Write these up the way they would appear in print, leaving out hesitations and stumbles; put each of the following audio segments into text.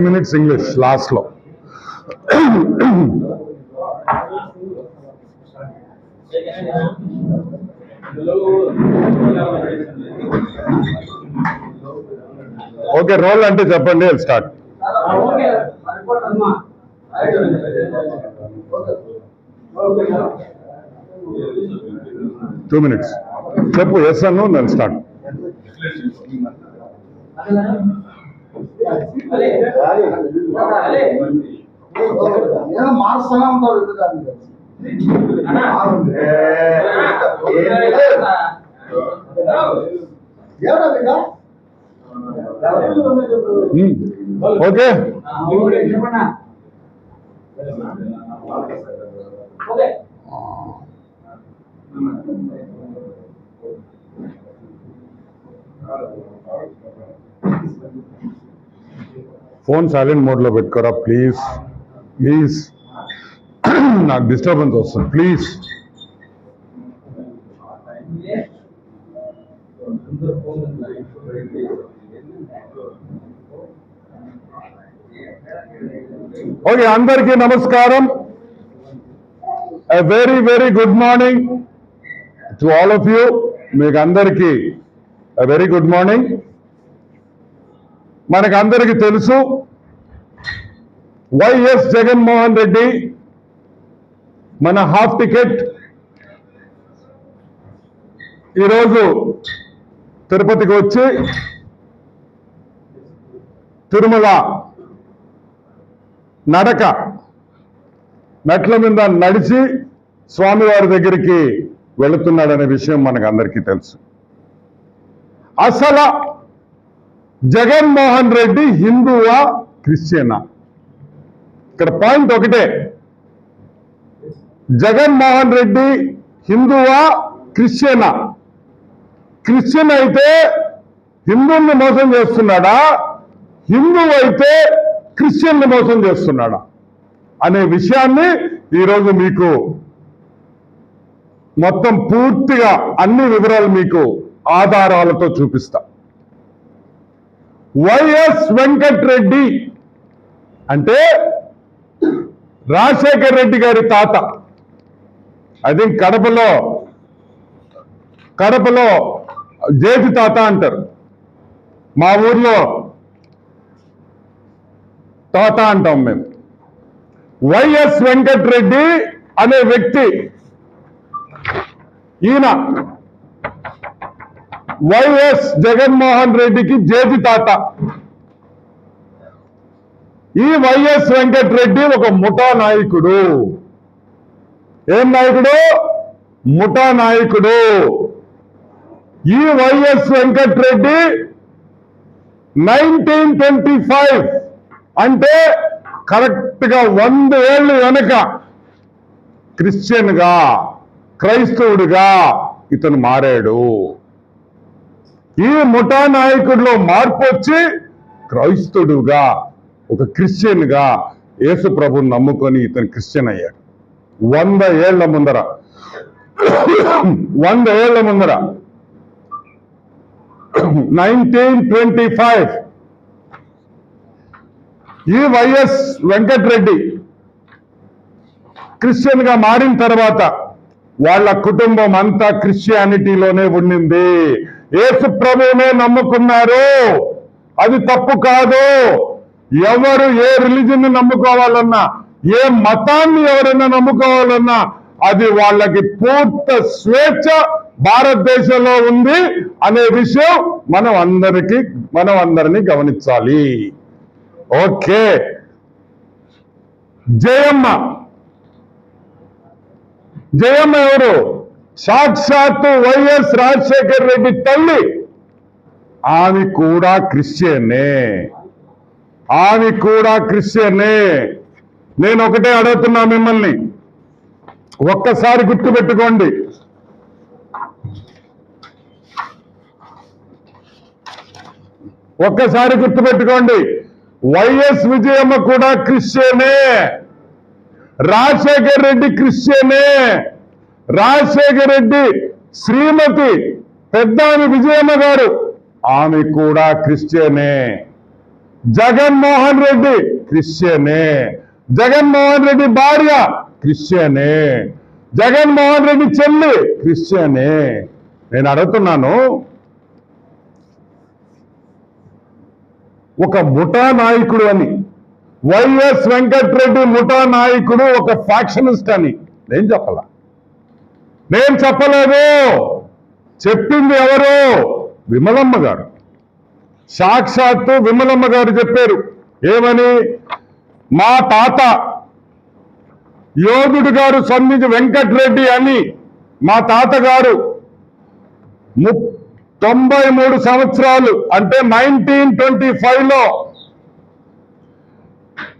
minutes English last law. Okay, roll ante cheppandi, I'll start. Two minutes. Cheppu yes or no, then start. Okay. Phone silent మోడ్లో పెట్టుకోరా please please నాకు disturbance వస్తుంది please. Okay, అందరికీ నమస్కారం. Very very good morning to all of you. మీకు అందరికీ very good morning. మనకు అందరికీ తెలుసు వైఎస్ జగన్మోహన్ రెడ్డి మన హాఫ్ టికెట్ ఈరోజు తిరుపతికి వచ్చి తిరుమల నడక మెట్ల మీద నడిచి స్వామివారి దగ్గరికి వెళుతున్నాడనే విషయం మనకు అందరికీ తెలుసు. అసలు జగన్మోహన్ రెడ్డి హిందువా క్రిస్టియనా? ఇక్కడ పాయింట్ ఒకటే, జగన్మోహన్ రెడ్డి హిందువా క్రిస్టియనా? క్రిస్టియన్ అయితే హిందువుల్ని మోసం చేస్తున్నాడా, హిందువు అయితే క్రిస్టియన్ని మోసం చేస్తున్నాడా అనే విషయాన్ని ఈరోజు మీకు మొత్తం పూర్తిగా అన్ని వివరాలు మీకు ఆధారాలతో చూపిస్తా. వైఎస్ వెంకటరెడ్డి అంటే రాజశేఖర్ రెడ్డి గారి తాత. ఐ థింక్ కడపలో జేతి తాత అంటారు, మా ఊర్లో తాత అంటాం మేము. వైఎస్ వెంకటరెడ్డి అనే వ్యక్తి, ఈయన వైఎస్ జగన్మోహన్ రెడ్డికి జేతి తాత. ఈ వైఎస్ వెంకటరెడ్డి ఒక ముఠా నాయకుడు. ఏం నాయకుడు? ముఠా నాయకుడు. ఈ వైఎస్ వెంకటరెడ్డి 1925 అంటే కరెక్ట్ గా 100 ఏళ్ళు వెనక క్రిస్టియన్ గా, క్రైస్తవుడిగా ఇతను మారాడు. ఈ ముఠా నాయకుడిలో మార్పు వచ్చి క్రైస్తవుడుగా, ఒక క్రిస్టియన్ గా యేసు ప్రభుని నమ్ముకొని ఇతను క్రిస్టియన్ అయ్యాడు. 100 ఏళ్ల ముందర 1925 ఈ వైఎస్ వెంకటరెడ్డి క్రిస్టియన్ గా మారిన తర్వాత వాళ్ళ కుటుంబం అంతా క్రిస్టియానిటీలోనే ఉండింది. యేసు ప్రభువునే నమ్ముకున్నారు. అది తప్పు కాదు. ఎవరు ఏ రిలీజన్ నమ్ముకోవాలన్నా, ఏ మతాన్ని ఎవరైనా నమ్ముకోవాలన్నా అది వాళ్ళకి పూర్తి స్వేచ్ఛ భారతదేశంలో ఉంది అనే విషయం మనం అందరినీ గమనించాలి. ఓకే, జయమ్మ ఎవరు? సాక్షాత్తు వైఎస్ రాజశేఖర్ రెడ్డి తల్లి. ఆమె కూడా క్రిస్టియనే. నేను ఒకటే అడుగుతున్నా మిమ్మల్ని, ఒక్కసారి గుర్తుపెట్టుకోండి. వైఎస్ విజయమ్మ కూడా క్రిస్టియనే, రాజశేఖర్ రెడ్డి క్రిస్టియనే, రాజశేఖర్ రెడ్డి శ్రీమతి పెద్దాని విజయమ్మ గారు ఆమె కూడా క్రిస్టియనే. జగన్మోహన్ రెడ్డి క్రిస్టియనే, జగన్మోహన్ రెడ్డి భార్య క్రిస్టియనే, జగన్మోహన్ రెడ్డి చెల్లి క్రిస్టియనే. నేను అడుగుతున్నాను, ఒక ముఠా నాయకుడు అని, వైఎస్ వెంకటరెడ్డి ముఠా నాయకుడు ఒక ఫ్యాక్షనిస్ట్ అని నేను చెప్పలా, నేను చెప్పలేదు. చెప్పింది ఎవరు? విమలమ్మ గారు. సాక్షాత్తు విమలమ్మ గారు చెప్పారు. ఏమని? మా తాత యోధుడు గారు సన్నిధి వెంకటరెడ్డి అని మా తాతగారు 93 సంవత్సరాలు అంటే 1925లో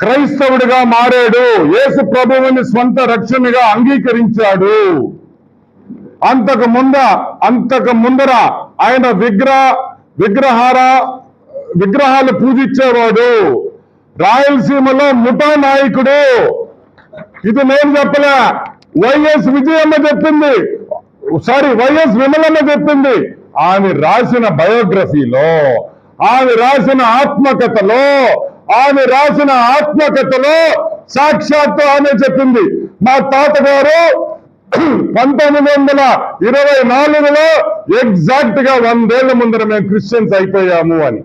క్రైస్తవుడిగా మారాడు, యేసు ప్రభువుని స్వంత రక్షణగా అంగీకరించాడు. అంతకు ముందర ఆయన విగ్రహాలు పూజించేవాడు, రాయలసీమలో ముఠా నాయకుడు. ఇది నేను చెప్పలే, వైఎస్ విమలమ్మ చెప్పింది. ఆమె రాసిన బయోగ్రఫీలో, ఆమె రాసిన ఆత్మకథలో సాక్షాత్తు ఆమె చెప్పింది. మా తాతగారు 1924లో ఎగ్జాక్ట్ గా 100 ఏళ్ల ముందర మేము క్రిస్టియన్స్ అయిపోయాము అని.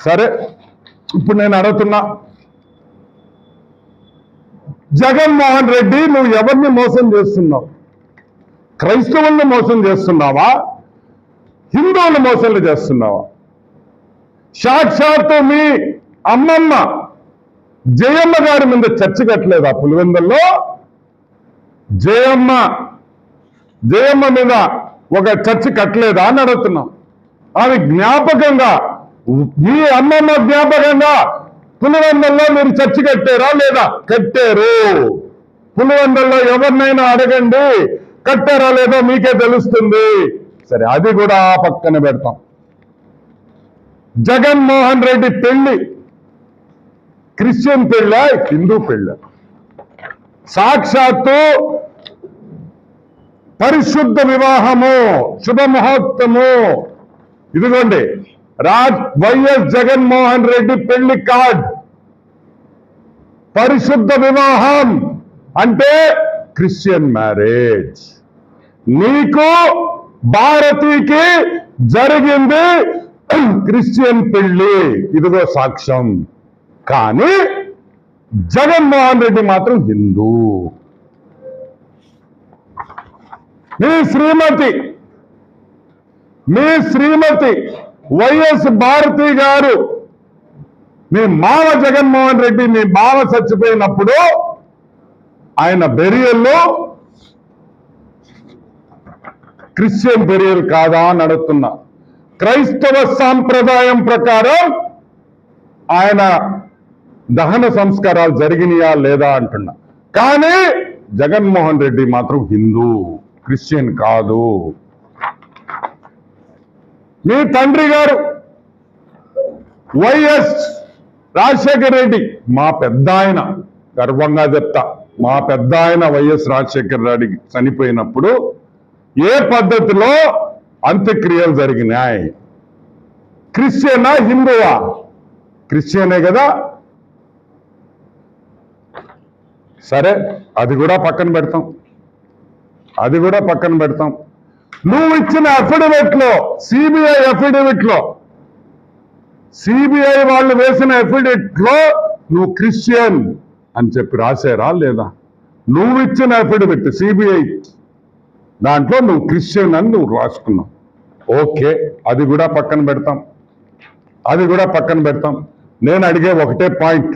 సరే, ఇప్పుడు నేను అడుగుతున్నా, జగన్మోహన్ రెడ్డి నువ్వు ఎవరిని మోసం చేస్తున్నావు? క్రైస్తవుల్ని మోసం చేస్తున్నావా? హిందువులు మోసాలు చేస్తున్నావా? సాక్షాత్తు మీ అమ్మమ్మ జయమ్మ గారి మీద చర్చ కట్టలేదా పులివెందుల్లో? జయమ్మ మీద ఒక చర్చ కట్టలేదా అని అడుగుతున్నాం. ఆమె జ్ఞాపకంగా, మీ అమ్మమ్మ జ్ఞాపకంగా పులివెందుల్లో మీరు చర్చ కట్టారా లేదా? కట్టారు. పులివెందుల్లో ఎవరినైనా అడగండి, కట్టారా లేదో మీకే తెలుస్తుంది. సరే, అది కూడా పక్కన పెడతాం. జగన్మోహన్ రెడ్డి పెళ్లి క్రిస్టియన్ పెళ్ళ, హిందూ పెళ్ళ? సాక్షాత్తు పరిశుద్ధ వివాహము, శుభముహూర్తము. ఇదిగోండి వైఎస్ జగన్మోహన్ రెడ్డి పెళ్లి కార్డ్. పరిశుద్ధ వివాహం అంటే క్రిస్టియన్ మ్యారేజ్. నీకు భారతికి జరిగింది క్రిస్టియన్ పెళ్లి, ఇదిగో సాక్ష్యం. కానీ జగన్మోహన్ రెడ్డి మాత్రం హిందూ. మీ శ్రీమతి వైఎస్ భారతి గారు, మీ మావ జగన్మోహన్ రెడ్డి, మీ మావ చచ్చిపోయినప్పుడు ఆయన బెరియల్లో క్రిస్టియన్ బెరియల్ కాదా అని అడుగుతున్నా. క్రైస్తవ సాంప్రదాయం ప్రకారం ఆయన దహన సంస్కారాలు జరిగినాయా లేదా అంటున్నా. కానీ జగన్మోహన్ రెడ్డి మాత్రం హిందూ, క్రిస్టియన్ కాదు. మీ తండ్రి గారు వైఎస్ రాజశేఖర రెడ్డి, మా పెద్ద ఆయన, గర్వంగా చెప్తా, మా పెద్ద ఆయన వైఎస్ రాజశేఖర రెడ్డి చనిపోయినప్పుడు ఏ పద్ధతిలో అంత్యక్రియలు జరిగినాయి? క్రిస్టియనా హిందువా? క్రిస్టియనే కదా. సరే, అది కూడా పక్కన పెడతాం. నువ్వు ఇచ్చిన అఫిడవిట్లో, సిబిఐ వాళ్ళు వేసిన అఫిడవిట్లో నువ్వు క్రిస్టియన్ అని చెప్పి రాశారా లేదా? నువ్వు ఇచ్చిన అఫిడవిట్ సిబిఐ దాంట్లో నువ్వు క్రిస్టియన్ అని నువ్వు రాసుకున్నావు. ఓకే, అది కూడా పక్కన పెడతాం. నేను అడిగే ఒకటే పాయింట్,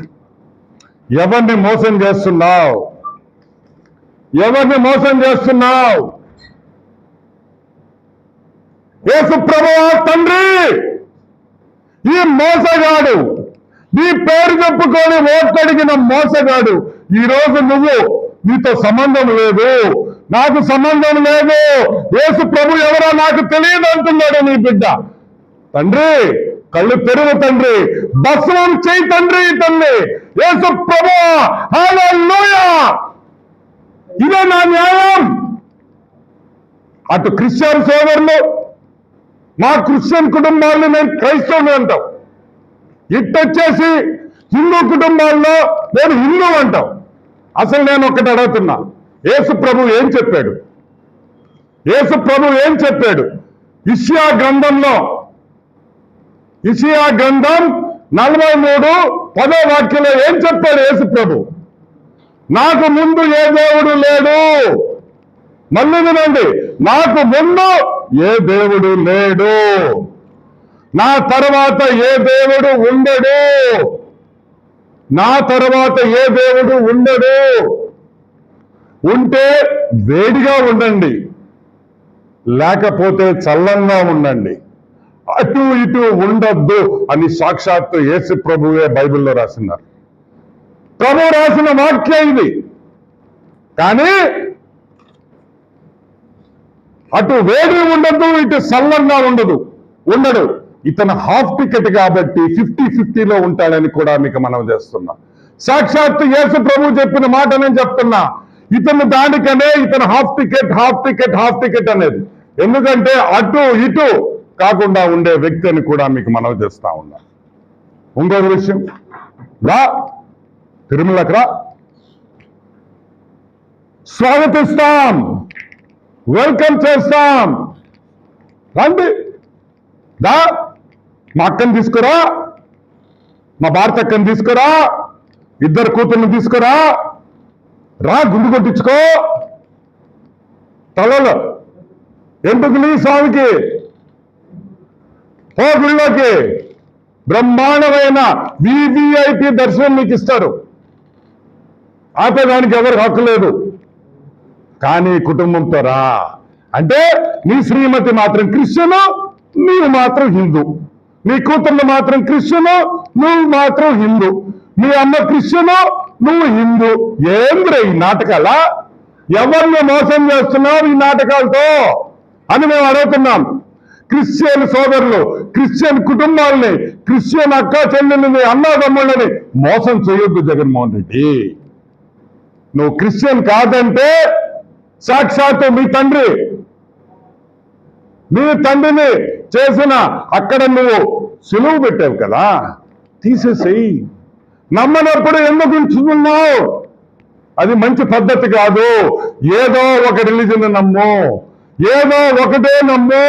ఎవరిని మోసం చేస్తున్నావు? యేసు ప్రభువా తండ్రి, ఈ మోసగాడు, నీ పేరు చెప్పుకొని ఓట్లడిగిన మోసగాడు, ఈరోజు నీతో సంబంధం లేదు, నాకు సంబంధం లేదు, యేసు ప్రభు ఎవరో నాకు తెలియదు అంటున్నాడు నీ బిడ్డ. తండ్రి, కళ్ళు తెరువు తండ్రి, భస్మం చేయి తండ్రి. యేసు ప్రభువా, హల్లెలూయా. ఇదే నా న్యాయం. అటు క్రిస్టియన్ సోదరులు, మా క్రిస్టియన్ కుటుంబాలను మేము క్రైస్తవులు అంటాం, ఇట్టొచ్చేసి హిందూ కుటుంబాల్లో నేను హిందూ అంటావు. అసలు నేను ఒకటి అడుగుతున్నా, యేసు ప్రభు ఏం చెప్పాడు? యేసు ప్రభు ఏం చెప్పాడు? ఇషియా గ్రంథం 43:10 వాక్యంలో ఏం చెప్పాడు యేసు ప్రభు? నాకు ముందు ఏ దేవుడు లేడు. మళ్ళీ వినండి, నాకు ముందు ఏ దేవుడు లేడు, నా తర్వాత ఏ దేవుడు ఉండడు, నా తర్వాత ఏ దేవుడు ఉండడు. ఉంటే వేడిగా ఉండండి, లేకపోతే చల్లంగా ఉండండి, అటు ఇటు ఉండొద్దు అని సాక్షాత్తు యేసు ప్రభువే బైబిల్లో రాసినారు. ప్రభు రాసిన వాక్యం ఇది. కానీ అటు వేడి ఉండదు, ఇటు చల్లంగా ఉండడు. ఇతను హాఫ్ టికెట్ కాబట్టి 50-50లో ఉంటాడని కూడా మీకు మనం చేస్తున్నా. సాక్షాత్తు యేసు ప్రభు చెప్పిన మాట నేను చెప్తున్నా. ఇతను దానికనే ఇతను హాఫ్ టికెట్ అనేది. ఎందుకంటే అటు ఇటు కాకుండా ఉండే వ్యక్తి అని కూడా మీకు మనవి చేస్తా ఉన్నా. ఇంకొక విషయం, రా తిరుమలకు రా, స్వాగతిస్తాం, వెల్కమ్ చేస్తాం, రండి. దా మా అక్కని తీసుకురా, మా భారత అక్కని తీసుకురా, 2 కూతుర్ని తీసుకురా, రా గుండు కొట్టించుకో, తలలో ఎందుకు స్వామికి హోటల్లోకి బ్రహ్మాండమైన VVIP దర్శనం మీకు ఇస్తారు. ఆపేదానికి ఎవరికి హక్కు లేదు. కానీ కుటుంబంతో రా అంటే నీ శ్రీమతి మాత్రం క్రిస్టియను, నీవు మాత్రం హిందూ, నీ కూతుర్లు మాత్రం క్రిస్టియను, నువ్వు మాత్రం హిందూ, మీ అమ్మ క్రిస్టియను, నువ్వు హిందూ. ఏంద్రా ఈ నాటకాలా? ఎవరిని మోసం చేస్తున్నావు ఈ నాటకాలతో అని మేము అడుగుతున్నాం. క్రిస్టియన్ సోదరులు, క్రిస్టియన్ కుటుంబాలని, క్రిస్టియన్ అక్క చెల్లెల్ని, అన్నాదమ్ముళ్ళని మోసం చేయొద్దు జగన్మోహన్ రెడ్డి. నువ్వు క్రిస్టియన్ కాదంటే సాక్షాత్తు మీ తండ్రిని చేసిన అక్కడ నువ్వు సులువు పెట్టావు కదా, తీసేసేయి. నమ్మనప్పుడు ఎందుకు ఉంచుకున్నావు? అది మంచి పద్ధతి కాదు. ఏదో ఒక రిలీజన్ నమ్ము, ఏదో ఒకటే నమ్ము.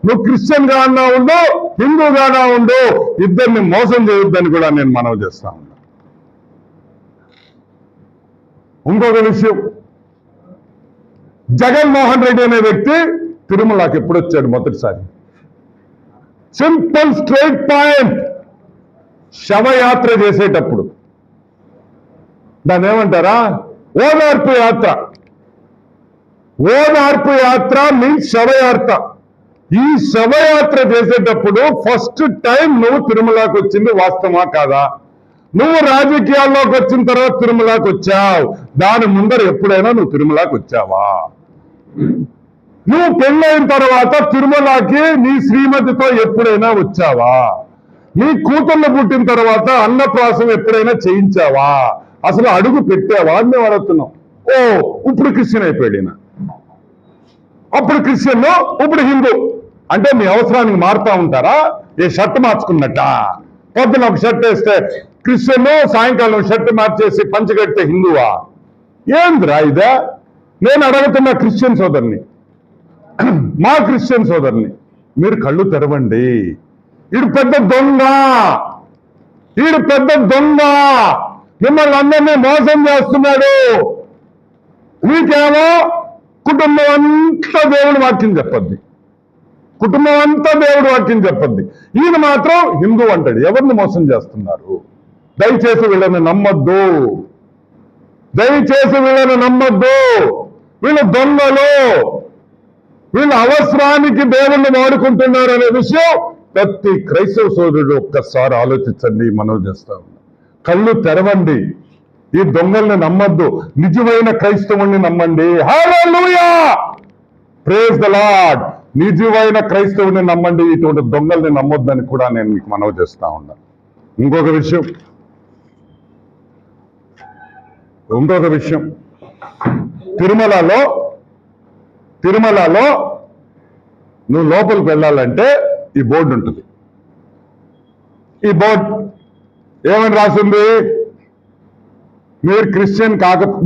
నువ్వు క్రిస్టియన్ గానా ఉండు, హిందూగానా ఉండు, ఇద్దరిని మోసం చేయొద్దని కూడా నేను మనవి చేస్తా ఉన్నా. ఇంకొక విషయం, జగన్మోహన్ రెడ్డి అనే వ్యక్తి తిరుమలకి ఎప్పుడు వచ్చాడు మొదటిసారి? సింపుల్ స్ట్రైట్ పాయింట్, శవయాత్ర చేసేటప్పుడు. దాన్ని ఏమంటారా? ఓదార్పు యాత్ర. ఓదార్పు యాత్ర మీన్స్ శవయాత్ర. ఈ శవయాత్ర చేసేటప్పుడు ఫస్ట్ టైం నువ్వు తిరుమలకి వచ్చింది వాస్తవమా కాదా? నువ్వు రాజకీయాల్లోకి వచ్చిన తర్వాత తిరుమలకి వచ్చావు, దాని ముందర ఎప్పుడైనా నువ్వు తిరుమలకి వచ్చావా? నువ్వు పెళ్ళైన తర్వాత తిరుమలకి నీ శ్రీమతితో ఎప్పుడైనా వచ్చావా? నీ కూతుర్లు పుట్టిన తర్వాత అన్నప్రాసం ఎప్పుడైనా చేయించావా? అసలు అడుగు పెట్టావా అని మేము అడుగుతున్నాం. ఓ ఇప్పుడు క్రిస్టియన్ అయిపోయాడు, అప్పుడు క్రిస్టియన్, ఇప్పుడు హిందూ అంటే మీ అవసరానికి మారుతా ఉంటారా? ఏ షర్ట్ మార్చుకున్నట్ట? పొద్దున ఒక షర్ట్ వేస్తే క్రిస్టియన్, సాయంకాలం షర్ట్ మార్చేసి పంచగడితే హిందువా? ఏందిరా ఇదే? నేను అడుగుతున్న క్రిస్టియన్ సోదరుని, మా క్రిస్టియన్ సోదరుని, మీరు కళ్ళు తెరవండి. ఈడు పెద్ద దొంగ, మిమ్మల్ని అందరినీ మోసం చేస్తున్నాడు. మీకేమో కుటుంబం అంతా దేవుడి వాక్యం చెప్పద్ది, ఈయన మాత్రం హిందూ అంటాడు. ఎవరిని మోసం చేస్తున్నారు? దయచేసి వీళ్ళని నమ్మొద్దు, వీళ్ళు దొంగలు, వీళ్ళు అవసరానికి దేవుణ్ణి వాడుకుంటున్నారు అనే విషయం ప్రతి క్రైస్తవ సోదరుడు ఒక్కసారి ఆలోచించండి. మనవి చేస్తా ఉన్నా, కళ్ళు తెరవండి. ఈ దొంగల్ని నమ్మద్దు, నిజమైన క్రైస్తవుల్ని నమ్మండి. హల్లెలూయా, ప్రైజ్ ద లార్డ్. నిజమైన క్రైస్తవుని నమ్మండి, ఇటువంటి దొంగల్ని నమ్మొద్దని కూడా నేను మీకు మనవి చేస్తా ఉన్నా. ఇంకొక విషయం, తిరుమలలో నువ్వు లోపలికి వెళ్ళాలంటే ఈ బోర్డు ఉంటుంది. ఈ బోర్డు ఏమని రాసింది? మీరు క్రిస్టియన్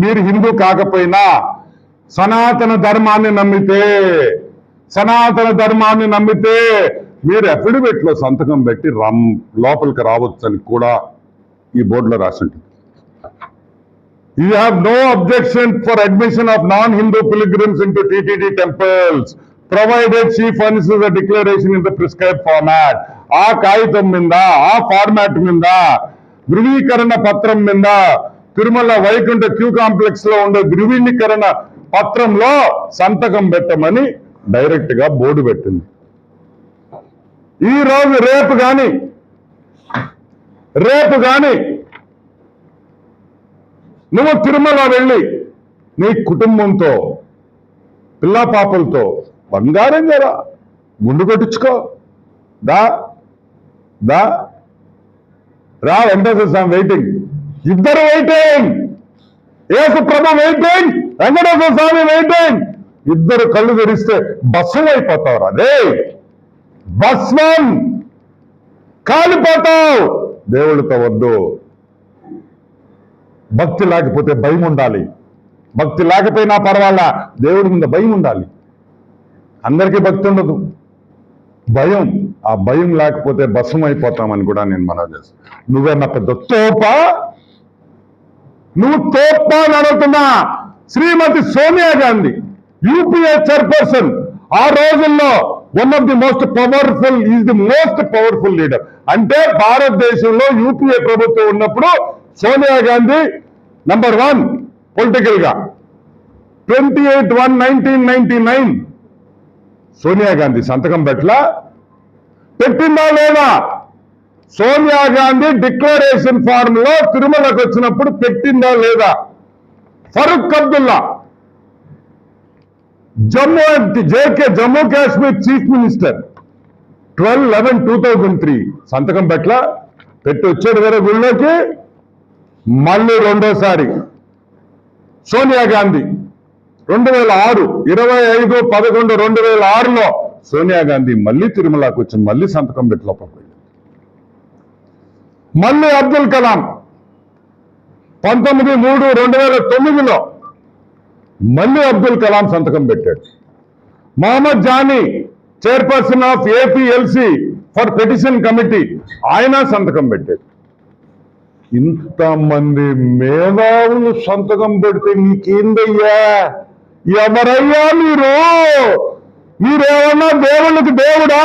మీరు హిందూ కాకపోయినా సనాతన ధర్మాన్ని నమ్మితే మీరు అఫిడవిట్ లో సంతకం పెట్టి లోపలికి రావచ్చు అని కూడా ఈ బోర్డులో రాసింది. You have no objection for admission of non-Hindu pilgrims into TTD temples, provided she furnishes a declaration in the prescribed format. ఆ కాగితం మీద, ఆ ఫార్మాట్ మీద, ధృవీకరణ పత్రం మీద, తిరుమల వైకుంఠ క్యూ కాంప్లెక్స్ లో ఉండే ధృవీకరణ పత్రంలో సంతకం పెట్టమని డైరెక్ట్ గా బోర్డు పెట్టింది. ఈ రోజు రేపు గాని నువ్వు తిరుమల వెళ్ళి నీ కుటుంబంతో పిల్లా పాపలతో బంగారం జరా గుండు కొట్టించుకో, రా వెంకటేశ్వర స్వామి వెయిటింగ్, ఇద్దరు వెయిటింగ్, యేసు ప్రభు వెయిటింగ్, వెంకటేశ్వర స్వామి వెయిటింగ్. ఇద్దరు కళ్ళు తెరిస్తే భస్మం అయిపోతావు. అదే భస్మం, కాలిపోతావు. దేవుడితో వద్దు. భక్తి లేకపోతే భయం ఉండాలి. భక్తి లేకపోయినా పర్వాలా, దేవుడి మీద భయం ఉండాలి. అందరికీ భక్తి ఉండదు, భయం. ఆ భయం లేకపోతే భస్మం అయిపోతామని కూడా నేను మనవి చేస్తాను. నువ్వేనా పెద్ద తోపా? నువ్వు తోపా అని అడుగుతున్నా. శ్రీమతి సోనియా గాంధీ యూపీఏ చైర్పర్సన్, ఆ రోజుల్లో one of the most powerful leader. అంటే భారతదేశంలో యూపీఏ ప్రభుత్వం ఉన్నప్పుడు సోనియా గాంధీ నంబర్ 1 పొలిటికల్ గా. 28/1/1999 సోనియా గాంధీ సంతకం పెట్టిందా లేదా? సోనియా గాంధీ డిక్లరేషన్ ఫార్మ్ లో తిరుమలకు వచ్చినప్పుడు పెట్టిందా లేదా? ఫరూక్ అబ్దుల్లా జమ్మూ కాశ్మీర్ చీఫ్ మినిస్టర్ 12/11/2003 సంతకం పెట్టి వచ్చాడు కదా గుళ్ళోకి. మళ్ళీ రెండోసారి సోనియా గాంధీ 2006 25/11/2006లో సోనియా గాంధీ మళ్ళీ తిరుమలకు వచ్చి మళ్ళీ సంతకం పెట్టి లోపలికి. మళ్ళీ అబ్దుల్ కలాం 19/3/2009లో మళ్ళీ అబ్దుల్ కలాం సంతకం పెట్టాడు. Mohammed Jani chairperson of APLC for petition committee, ఆయన సంతకం పెట్టాడు. ఇంతమంది మేధావులు సంతకం పెడితే నీకేందయ్యా? ఎవరయ్యా మీరేమన్నా దేవుళ్ళకి దేవుడా?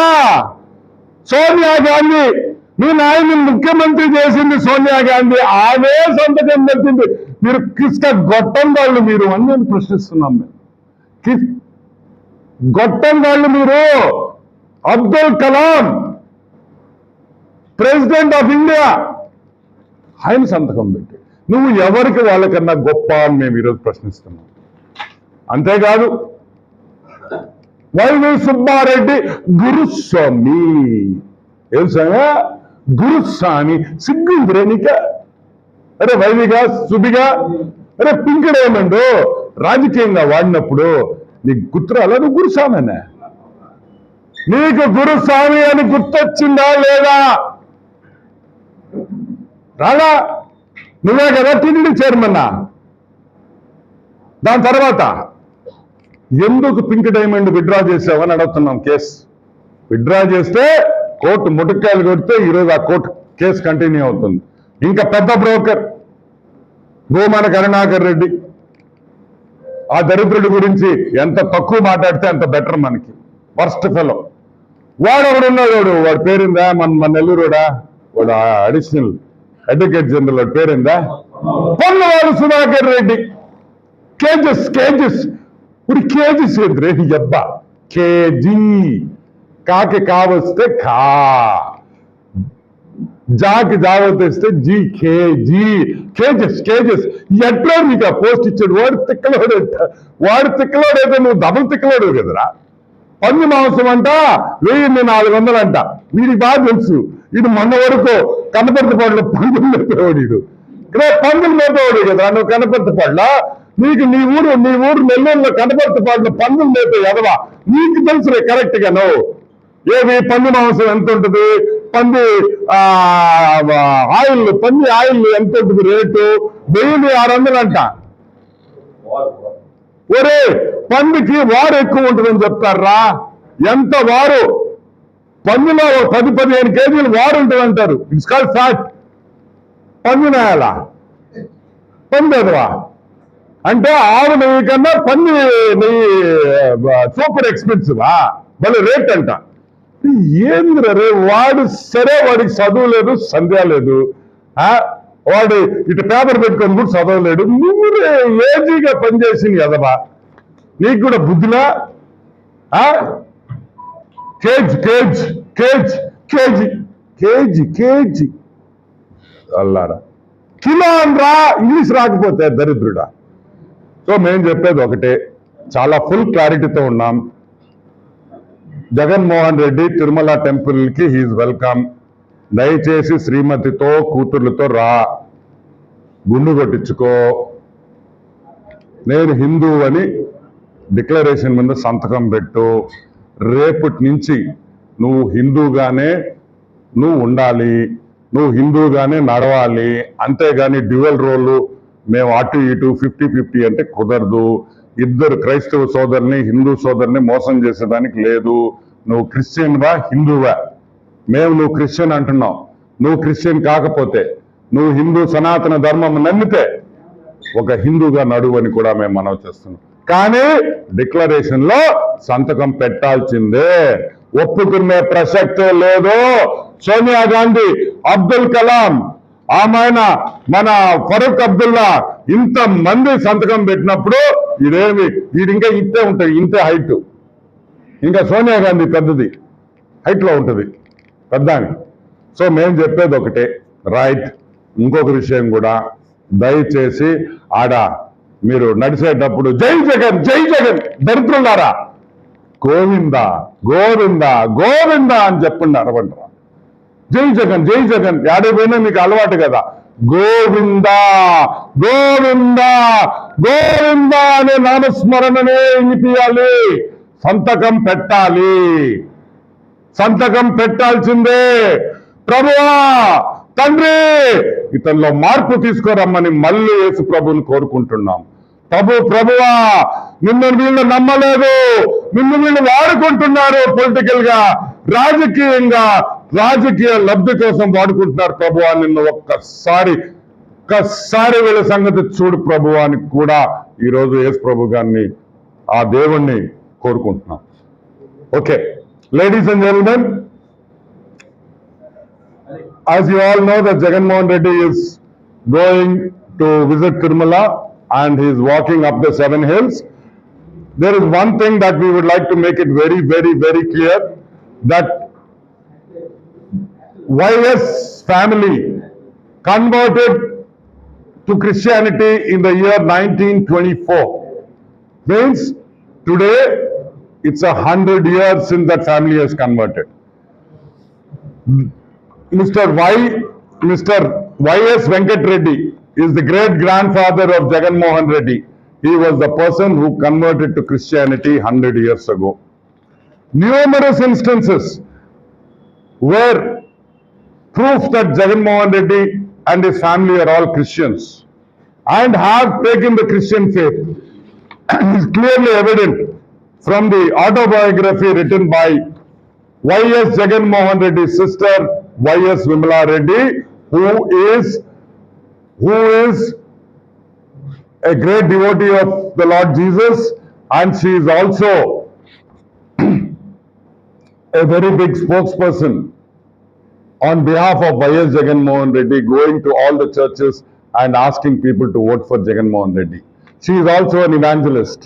సోనియా గాంధీ, మీ నాయన్ని ముఖ్యమంత్రి చేసింది సోనియా గాంధీ, ఆమె సంతకం పెట్టింది. మీరు కిష్క గొట్టం వాళ్ళు మీరు అని నేను ప్రశ్నిస్తున్నాం. గొట్టం వాళ్ళు మీరు. Abdul Kalam president of India, ఆయన సంతకం పెట్టి నువ్వు ఎవరికి వాళ్ళకన్నా గొప్ప అని మేము ఈరోజు ప్రశ్నిస్తున్నాం. అంతేకాదు వైవి సుబ్బారెడ్డి గురుస్వామి, ఏం స్వామి? గురుస్వామి. సిగ్గుందిరే నీక? అరే వైవిగా సుబిగా, అరే పింకడేమండు రాజకీయంగా వాడినప్పుడు నీకు గుర్తురాలా? నువ్వు గురుస్వామినే. నీకు గురుస్వామి అని గుర్తొచ్చిందా లేదా? రాగా నువ్వే కదా టీటీడీ చైర్మన్నా. దాని తర్వాత ఎందుకు పింక్ డైమండ్ విత్డ్రా చేసావని అడుగుతున్నాం. కేసు విత్డ్రా చేస్తే కోర్టు ముటక్కాయలు కొడితే ఈరోజు ఆ కోర్టు కేసు కంటిన్యూ అవుతుంది. ఇంకా పెద్ద బ్రోకర్ గోమాన కరుణాకర్ రెడ్డి, ఆ దరిద్రుడి గురించి ఎంత తక్కువ మాట్లాడితే అంత బెటర్ మనకి. వర్స్ట్ ఫెలో వాడు ఒకడున్నాడు. వాడి పేరుందా? మన నెల్లూరుడా? వాడు అడిషనల్ అడ్వకేట్ జనరల్, వాడి పేరుందా? పొన్నవాడు సుధాకర్ రెడ్డి. కేజెస్ ఇప్పుడు కేజీస్ ఎదురే అబ్బా. కేజీ కాకి కావస్తే కా, జాకి జావతేస్తే జీ, కేజెస్. ఎట్లా నీకు ఆ పోస్ట్ ఇచ్చాడు? వాడు తిక్కలోడైతే నువ్వు డబుల్ తిక్కలోడు కదరా. పంది మాంసం అంట 1400 అంట. వీడికి బాగా తెలుసు. ఇది మొన్న వరకు కనపర్తిపాడులో పందులు మేపేవాడు. ఇక్కడ పందులు మేపేవాడు కదా నువ్వు కనపర్తిపాడులో. నీకు నీ ఊరు నెల్లూరులో కనపర్తిపాడులో పందులు మేపే ఎదవా. నీకు తెలుసులే కరెక్ట్ గా. నువ్వు ఏమి పంది మాంసం ఎంత ఉంటుంది? పంది ఆయిల్ ఎంత ఉంటుంది రేటు? 1600 అంట. ఒరే, పందికి వారు ఎక్కువ ఉంటుందని చెప్తారా? ఎంత వారు? పందిలో 10-15 కేజీలు వారు ఉంటుంది అంటారు. It's called fat. పంది నేయాలా? పందేదవా అంటే ఆవు నెయ్యి కన్నా పంది నెయ్యి సూపర్ ఎక్స్పెన్సివా? మళ్ళీ రేట్ అంట. ఏంద్ర రే వాడు? సరే, వాడికి చదువు లేదు, సంధ్య లేదు, వాడు ఇటు పేపర్ పెట్టుకొని కూడా చదవలేడు. నువ్వురే ఏజీగా పనిచేసింది కదవా, నీకు కూడా బుద్ధిలా? కేజీ అల్లారా, కిలో అనరా, ఇంగ్లీష్ రాకపోతే దరిద్రుడా. సో మేము చెప్పేది ఒకటే, చాలా ఫుల్ క్లారిటీతో ఉన్నాం. జగన్మోహన్ రెడ్డి తిరుమల టెంపుల్కి హీఈస్ వెల్కమ్. దయచేసి శ్రీమతితో కూతుర్లతో రా, గుండు కొట్టించుకో. నేను హిందూ అని డిక్లరేషన్ మీద సంతకం పెట్టు. రేపటి నుంచి నువ్వు హిందూగానే నువ్వు ఉండాలి, నువ్వు హిందూగానే నడవాలి. అంతేగాని డ్యూయల్ రోలు మేము అటు ఇటు 50-50 అంటే కుదరదు. ఇద్దరు క్రైస్తవ సోదరుని హిందూ సోదరుని మోసం చేసేదానికి లేదు. నువ్వు క్రిస్టియన్వా హిందూవా? మేము నువ్వు క్రిస్టియన్ అంటున్నావు. నువ్వు క్రిస్టియన్ కాకపోతే, నువ్వు హిందూ సనాతన ధర్మం నమ్మితే ఒక హిందూగా నడువని కూడా మేము మనవి చేస్తున్నాం. కానీ డిక్లరేషన్ లో సంతకం పెట్టాల్సిందే, ఒప్పుకునే ప్రసక్తే లేదు. సోనియా గాంధీ, అబ్దుల్ కలాం, ఆమెన మన ఫరూక్ అబ్దుల్లా, ఇంత మంది సంతకం పెట్టినప్పుడు వీడింకా ఇంతే ఉంటుంది, ఇంతే హైట్. ఇంకా సోనియా గాంధీ పెద్దది, హైట్ లో ఉంటుంది పెద్ద. సో మేము చెప్పేది ఒకటే, రైట్. ఇంకొక విషయం కూడా, దయచేసి ఆడ మీరు నడిచేటప్పుడు జై జగన్ జై జగన్ దరిద్రులారా, గోవిందా గోవిందా గోవిందా అని చెప్పండి, అరవంటారా. జై జగన్ జై జగన్ ఏడైపోయినా మీకు అలవాటు కదా. గోవిందా గోవిందా గోవిందా అనే నామస్మరణనే వినిపించాలి. సంతకం పెట్టాలి, సంతకం పెట్టాల్సిందే. ప్రభువా తండ్రి, ఇతనిలో మార్పు తీసుకురమ్మని మళ్ళీ యేసు ప్రభుని కోరుకుంటున్నాం. ప్రభువా, నిన్ను వీళ్ళు నమ్మలేదు, నిన్ను వీళ్ళు వాడుకుంటున్నారు. పొలిటికల్ గా, రాజకీయంగా, రాజకీయ లబ్ధి కోసం వాడుకుంటున్నారు. ప్రభువా, నిన్ను ఒక్కసారి వీళ్ళ సంగతి చూడు ప్రభువా అని కూడా ఈరోజు యేసు ప్రభు గారిని, ఆ దేవుణ్ణి కోరుకుంటున్నాం. Okay, ladies and gentlemen, as you all know that Jagan Mohan Reddy is going to visit Tirumala and he is walking up the 7 hills. There is one thing that we would like to make it very, very, very clear, that YS family converted to Christianity in the year 1924. Means today it's 100 years since that family has converted. Mr. Y.S. Venkat Reddy is the great grandfather of Jagan Mohan Reddy. He was the person who converted to Christianity 100 years ago. Numerous instances were proof that Jagan Mohan Reddy and his family are all Christians and have taken the Christian faith. It is clearly evident from the autobiography written by Y.S. Jagan Mohan Reddy's sister, Y.S. Vimala Reddy, who is a great devotee of the Lord Jesus, and she is also a very big spokesperson on behalf of Y.S. Jagan Mohan Reddy, going to all the churches and asking people to vote for Jagan Mohan Reddy. She is also an evangelist.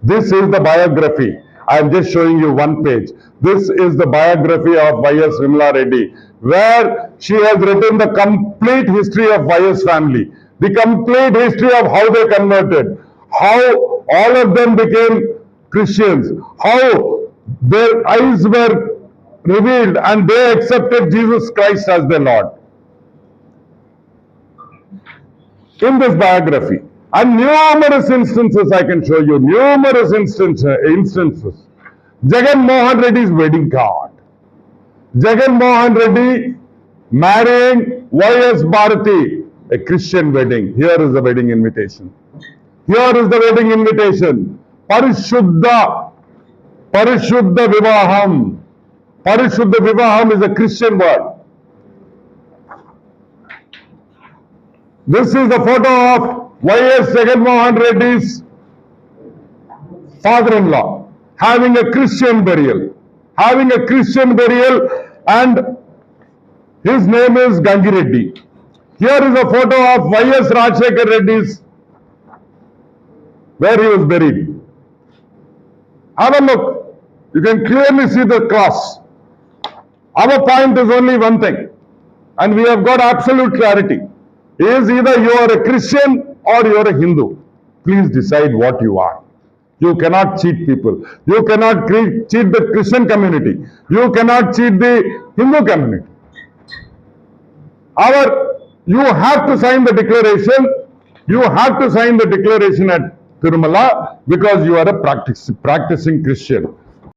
This is the biography. I am just showing you one page. This is the biography of Y.S. Vimala Reddy, where she has written the complete history of Y.S. family, the complete history of how they converted, how all of them became Christians, how their eyes were revealed and they accepted Jesus Christ as their Lord. In this biography, and numerous instances I can show you, numerous instances. Jagan Mohan Reddy's wedding card, Jagan Mohan Reddy marrying Y.S. Bharati, a Christian wedding. Here is the wedding invitation. Here is the wedding invitation. Parishuddha Vivaham. Parishuddha Vivaham is a Christian word. This is the photo of Y.S. Jagan Mohan Reddy's father-in-law having a Christian burial. And his name is Gangi Reddy. Here is a photo of Y.S. Rajshekar Reddy's, where he was buried. Have a look. You can clearly see the cross. Our point is only one thing, and we have got absolute clarity. Is either you are a Christian or you are a Hindu. Please decide what you are. You cannot cheat people. You cannot cheat the Christian community. You cannot cheat the Hindu community. You have to sign the declaration. You have to sign the declaration at Tirumala because you are a practicing Christian.